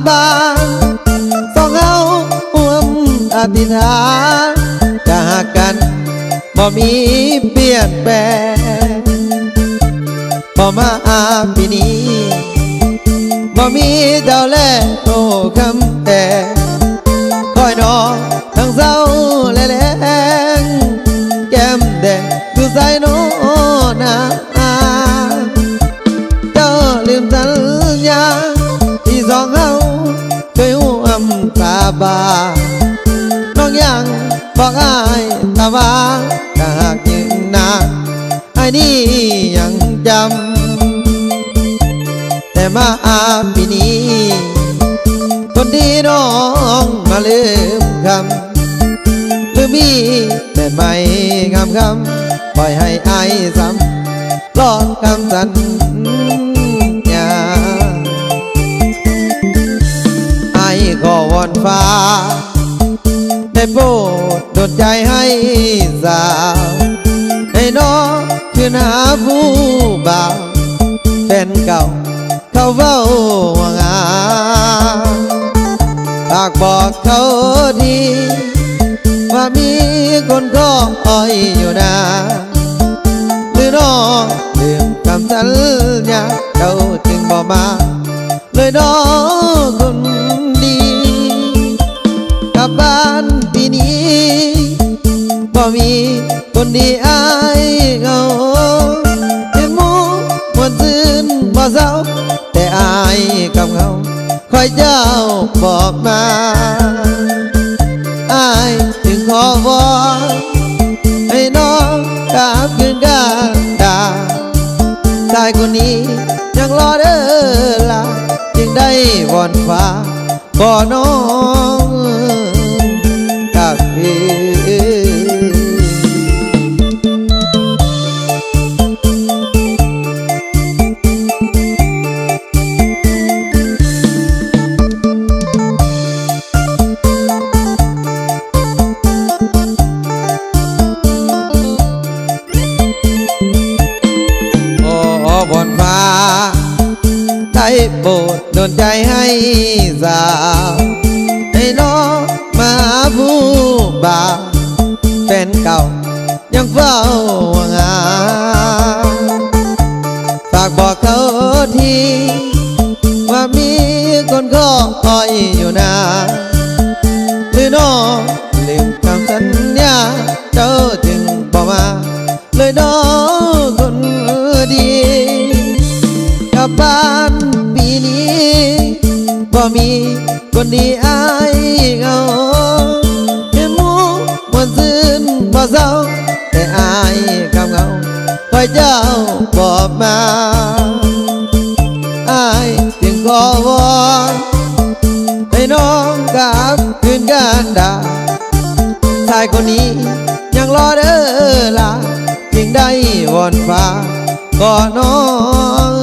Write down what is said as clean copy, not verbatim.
บานสองเฮาร่วมอธิษฐานจะหักกันบ่มีเปลี่ยนแปลงบ่มาปีนี้บ่มีเจ้าแลโตคำแต่คอยนอนทั้งเศร้าและแรงแก้มแดงดูใส่โนนาเจ้าลืมสัญญาที่สองเฮาเคยห่วมสาบานน้องยังบอกอ้ายตาว่าถ้าหากยืนนานไอ้นี่ยังจำแต่มาปีนี้คนดีน้องมาลืมคำลืมมีแต่ไม่งามคำปล่อยให้อายซ้ำลองคำสัญญาอายก็วอนฟ้าได้โปรดดลใจให้สาวให้น้องคืนหาผู้บ่าวแฟนเก่าเขาเฝ้าห่วงหากบอกเขาทีว่ามีคนก็อ้อยอยู่นะหรือน้องลืมคำสัญญาเขาจึงบอกมาเลยน้องคนดีกลับบ้านปีนี้บ่มีคนดีอายเขาเห็นหมูมวนซื่นบ่เศร้าแต่อายกับเขาคอยเจ้าบอกมาอายจึงขอวอนให้น้องกลับคืนกันดาชายคนนี้ยังรอเด้อล่ะจึงได้วอนฟ้าบ่น้องกลับคืนบนฟ้าได้โปรดดลใจให้สาวให้น้องมาผู้บ่าวแฟนเก่ายังเฝ้าหาฝากบอกเขาทีว่ามีคนก็คอยอยู่นะหรือน้องลืมคำสัญญาเจ้าจึงบอกมาเลยน้องคนดีกลับบ้านปีนี้บ่มีคนดีอายเขาเห็นหมูมวนซื่นบ่เศร้าแต่อายคำเขาคอยเจ้าบอกมาอายจึงขอวอนให้น้องกลับคืนกันดาชายคนนี้ยังรอเด้อล่ะจึงได้วอนฟ้าก็น้อง